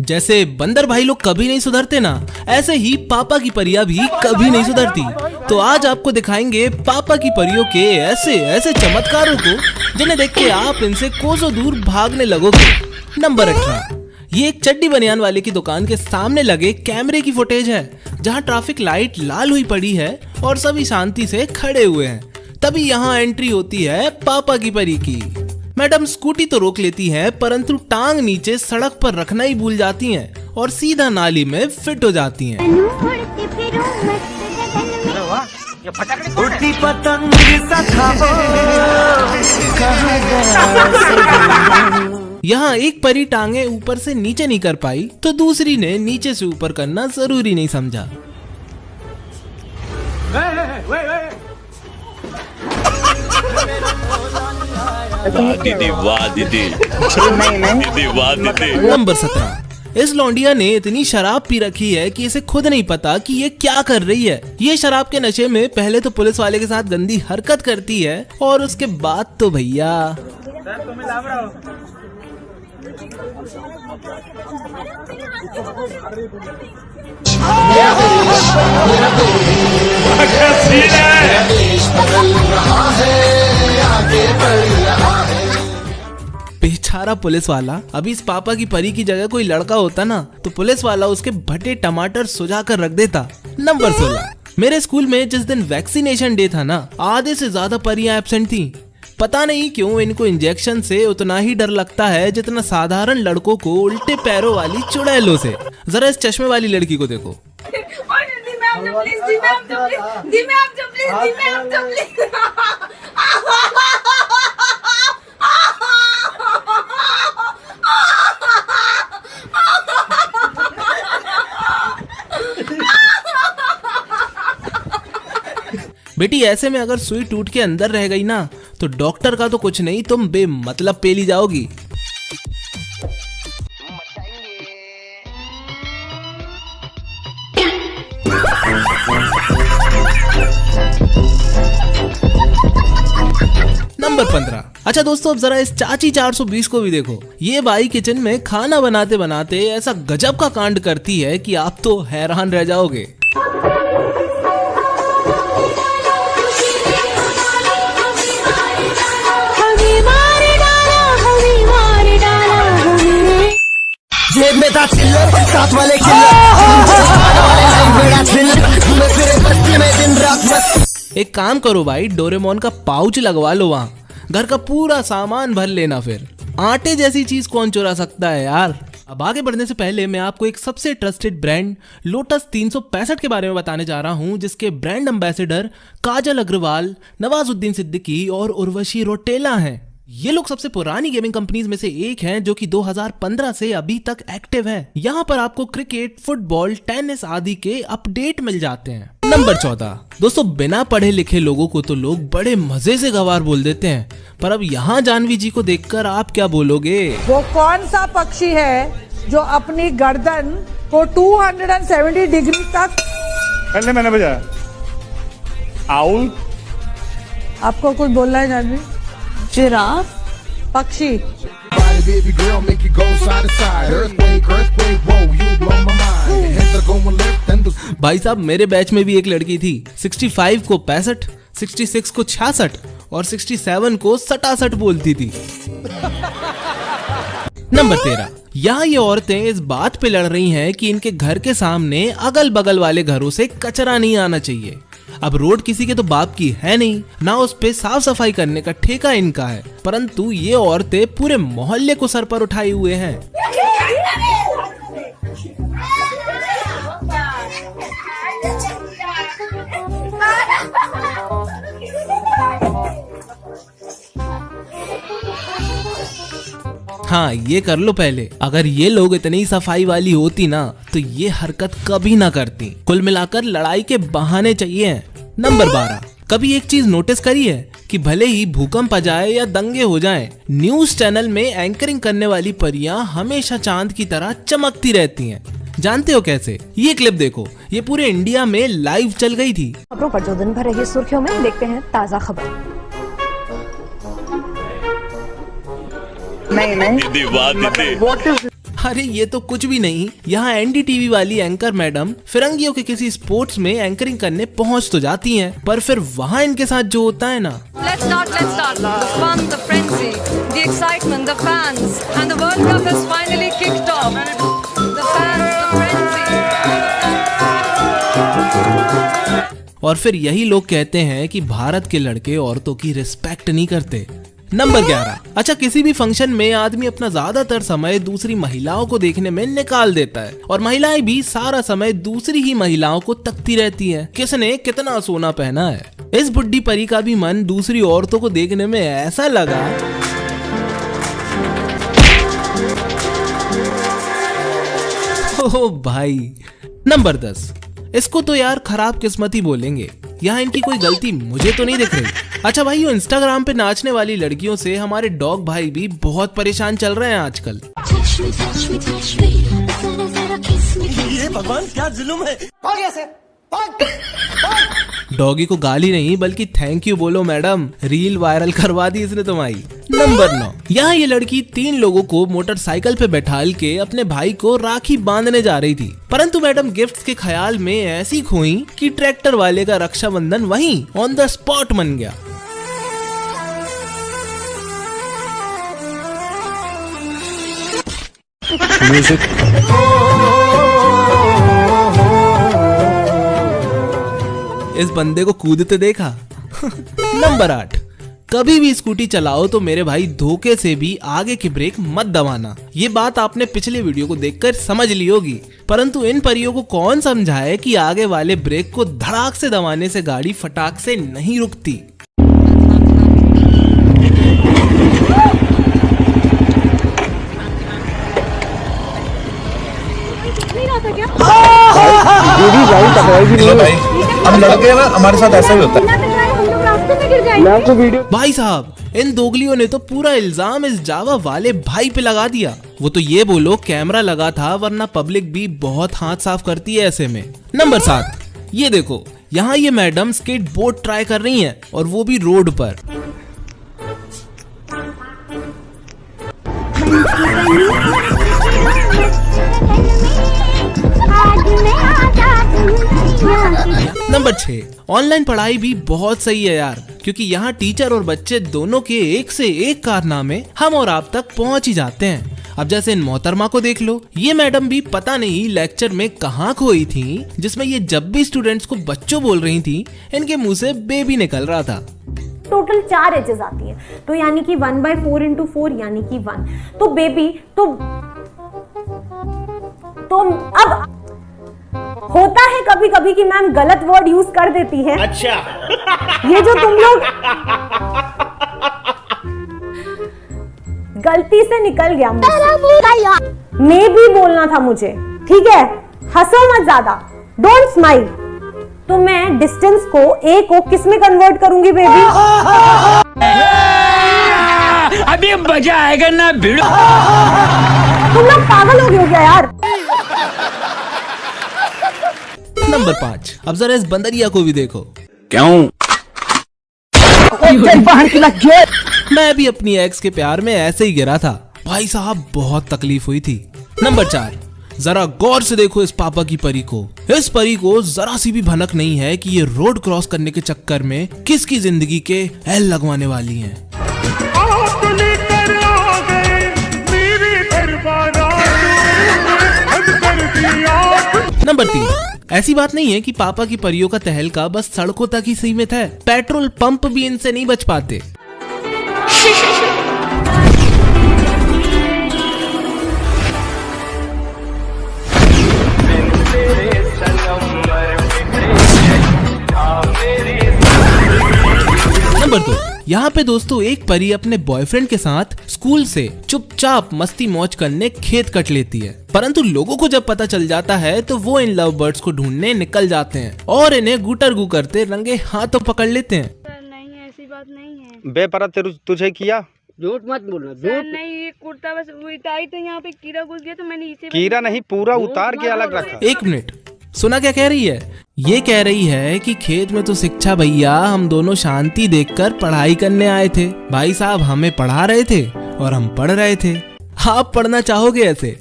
जैसे बंदर भाई लोग कभी नहीं सुधरते ना, ऐसे ही पापा की परियां भी कभी नहीं सुधरती। तो आज आपको दिखाएंगे पापा की परियों के ऐसे ऐसे चमत्कारों को जिन्हें देख के आप इनसे कोसों दूर भागने लगोगे। नंबर 18, ये एक चड्डी बनियान वाले की दुकान के सामने लगे कैमरे की फुटेज है, जहां ट्रैफिक लाइट लाल हुई पड़ी है और सभी शांति से खड़े हुए हैं। तभी यहाँ एंट्री होती है पापा की परी की। मैडम स्कूटी तो रोक लेती हैं, परंतु टांग नीचे सड़क पर रखना ही भूल जाती हैं और सीधा नाली में फिट हो जाती हैं। यहाँ एक परी टांगे ऊपर से नीचे नहीं कर पाई तो दूसरी ने नीचे से ऊपर करना जरूरी नहीं समझा। दीदी वाह दीदी, दीदी वाह दीदी। नंबर 17, इस लौंडिया ने इतनी शराब पी रखी है कि इसे खुद नहीं पता कि ये क्या कर रही है। ये शराब के नशे में पहले तो पुलिस वाले के साथ गंदी हरकत करती है और उसके बाद तो भैया बेचारा पुलिस वाला। अभी इस पापा की परी की जगह कोई लड़का होता ना तो पुलिस वाला उसके भटे टमाटर सुझा कर रख देता। नंबर 16, मेरे स्कूल में जिस दिन वैक्सीनेशन डे था ना, आधे से ज्यादा परियां एब्सेंट थी। पता नहीं क्यों इनको इंजेक्शन से उतना ही डर लगता है जितना साधारण लड़कों को उल्टे पैरों वाली चुड़ैलों से। जरा इस चश्मे वाली लड़की को देखो। बेटी ऐसे में अगर सुई टूट के अंदर रह गई ना तो डॉक्टर का तो कुछ नहीं, तुम बेमतलब पेली जाओगी। नंबर 15, अच्छा दोस्तों अब जरा इस चाची 420 को भी देखो। ये बाई किचन में खाना बनाते बनाते ऐसा गजब का कांड करती है कि आप तो हैरान रह जाओगे। जेब में था चिल्लर, साथ वाले एक काम करो भाई, डोरेमोन का पाउच लगवा लो वहाँ, घर का पूरा सामान भर लेना। फिर आटे जैसी चीज कौन चुरा सकता है यार। अब आगे बढ़ने से पहले मैं आपको एक सबसे ट्रस्टेड ब्रांड लोटस 365 के बारे में बताने जा रहा हूं, जिसके ब्रांड एम्बेसडर काजल अग्रवाल, नवाजुद्दीन सिद्दीकी और उर्वशी रोटेला हैं। ये लोग सबसे पुरानी गेमिंग कंपनीज में से एक हैं जो कि 2015 से अभी तक एक्टिव हैं। यहाँ पर आपको क्रिकेट, फुटबॉल, टेनिस आदि के अपडेट मिल जाते हैं। नंबर 14, दोस्तों बिना पढ़े लिखे लोगों को तो लोग बड़े मजे से गवार बोल देते हैं, पर अब यहाँ जानवी जी को देखकर आप क्या बोलोगे? वो कौन सा पक्षी है जो अपनी गर्दन को 270 डिग्री तक पहले मैंने बजाया आउल। आपको कुछ बोलना है जानवी? जिराफ पक्षी। भाई साहब मेरे बैच में भी एक लड़की थी, 65 को 65, 66 को 66 और 67 को 67 बोलती थी। नंबर 13, यहाँ ये औरतें इस बात पे लड़ रही हैं कि इनके घर के सामने अगल बगल वाले घरों से कचरा नहीं आना चाहिए। अब रोड किसी के तो बाप की है नहीं, ना उस पे साफ सफाई करने का ठेका इनका है, परंतु ये औरतें पूरे मोहल्ले को सर पर उठाए हुए हैं। हाँ ये कर लो पहले। अगर ये लोग इतनी सफाई वाली होती ना तो ये हरकत कभी ना करती। कुल मिलाकर लड़ाई के बहाने चाहिए। नंबर 12, कभी एक चीज नोटिस करी है कि भले ही भूकंप आ जाए या दंगे हो जाएं, न्यूज चैनल में एंकरिंग करने वाली परियां हमेशा चांद की तरह चमकती रहती हैं। जानते हो कैसे? ये क्लिप देखो, ये पूरे इंडिया में लाइव चल गई थी। खबरों पर जो दिन भर रही सुर्खियों में देखते हैं ताजा खबर। नहीं दीदी वाह दीदी। अरे ये तो कुछ भी नहीं, यहाँ एनडीटीवी वाली एंकर मैडम फिरंगियों के किसी स्पोर्ट्स में एंकरिंग करने पहुँच तो जाती हैं, पर फिर वहाँ इनके साथ जो होता है ना। Let's start. The fun, the frenzy, the excitement, the fans, and the World Cup has finally kicked off. The fans, the frenzy. और फिर यही लोग कहते हैं कि भारत के लड़के औरतों की रिस्पेक्ट नहीं करते। नंबर 11। अच्छा, किसी भी फंक्शन में आदमी अपना ज्यादातर समय दूसरी महिलाओं को देखने में निकाल देता है और महिलाएं भी सारा समय दूसरी ही महिलाओं को तकती रहती हैं, किसने कितना सोना पहना है। इस बुड्ढी परी का भी मन दूसरी औरतों को देखने में ऐसा लगा। ओह भाई। नंबर 10। इसको तो यार खराब किस्मत ही बोलेंगे, यहाँ इनकी कोई गलती मुझे तो नहीं दिख रही। अच्छा भाई, इंस्टाग्राम पे नाचने वाली लड़कियों से हमारे डॉग भाई भी बहुत परेशान चल रहे हैं आजकल। ये भगवान क्या जुल्म है। डॉगी को गाली नहीं बल्कि थैंक यू बोलो मैडम, रील वायरल करवा दी इसने तुम्हारी। नंबर 9। यहाँ ये लड़की 3 लोगों को मोटरसाइकिल पे बैठाल के अपने भाई को राखी बांधने जा रही थी, परंतु मैडम गिफ्ट्स के ख्याल में ऐसी खोई कि ट्रैक्टर वाले का रक्षाबंधन वहीं ऑन द स्पॉट बन गया। इस बंदे को कूदते देखा। नंबर 8। कभी भी स्कूटी चलाओ तो मेरे भाई धोखे से भी आगे की ब्रेक मत दबाना। ये बात आपने पिछले वीडियो को देखकर समझ ली होगी, परंतु इन परियों को कौन समझाए कि आगे वाले ब्रेक को धड़ाक से दबाने से गाड़ी फटाक से नहीं रुकती। हम लड़के ना, हमारे साथ ऐसा ही होता है। भाई साहब, इन दोगलियों ने तो पूरा इल्जाम इस जावा वाले भाई पे लगा दिया। वो तो ये बोलो कैमरा लगा था, वरना पब्लिक भी बहुत हाथ साफ करती है ऐसे में। नंबर 7। ये देखो, यहाँ ये मैडम स्केट बोर्ड ट्राई कर रही हैं और वो भी रोड पर। नंबर 6। ऑनलाइन पढ़ाई भी बहुत सही है यार, क्योंकि यहाँ टीचर और बच्चे दोनों के एक से एक कारनामे हम और आप तक पहुँच ही जाते हैं। अब जैसे इन मोहतरमा को देख लो, ये मैडम भी पता नहीं लेक्चर में कहाँ खोई थी, जिसमें ये जब भी स्टूडेंट्स को बच्चों बोल रही थी, इनके मुंह से बेबी निकल रहा था। टोटल 4 एजेस आती है, तो यानी कि 1/4 × 4 यानी कि 1। तो बेबी तो अब होता है कभी कभी कि मैम गलत वर्ड यूज कर देती है। अच्छा। ये जो तुम लोग गलती से निकल गया मुझसे, मैं भी बोलना था मुझे, ठीक है? हंसो मत ज्यादा, डोंट स्माइल। तो मैं डिस्टेंस को ए को किस में कन्वर्ट करूंगी बेबी? अभी मजा आएगा ना भिड़ो। तुम लोग पागल हो गए हो क्या यार? नंबर 5। अब जरा इस बंदरिया को भी देखो। क्यों? मैं भी अपनी एक्स के प्यार में ऐसे ही गिरा था भाई साहब, बहुत तकलीफ हुई थी। नंबर 4। जरा गौर से देखो इस पापा की परी को। इस परी को जरा सी भी भनक नहीं है कि ये रोड क्रॉस करने के चक्कर में किसकी जिंदगी के एल लगवाने वाली हैं। नंबर 3। ऐसी बात नहीं है कि पापा की परियों का तहलका बस सड़कों तक ही सीमित है, पेट्रोल पंप भी इनसे नहीं बच पाते। नंबर 2। यहाँ पे दोस्तों एक परी अपने बॉयफ्रेंड के साथ स्कूल से चुपचाप मस्ती मौज करने खेत कट लेती है, परंतु लोगों को जब पता चल जाता है तो वो इन लव बर्ड्स को ढूंढने निकल जाते हैं और इन्हें गुटरगू करते रंगे हाथों पकड़ लेते हैं। नहीं, ऐसी बात नहीं है। बेपरा तुझे किया? झूठ मत बोलना। सर नहीं, ये कुर्ता बस उतारी तो यहाँ पे कीड़ा घुस गया तो मैंने इसे। कीड़ा नहीं, पूरा उतार के अलग रखा। एक मिनट, सुना क्या कह रही है? ये कह रही है कि खेत में तो शिक्षा भैया, हम दोनों शांति देखकर पढ़ाई करने आए थे। भाई साहब हमें पढ़ा रहे थे और हम पढ़ रहे थे। आप पढ़ना चाहोगे ऐसे?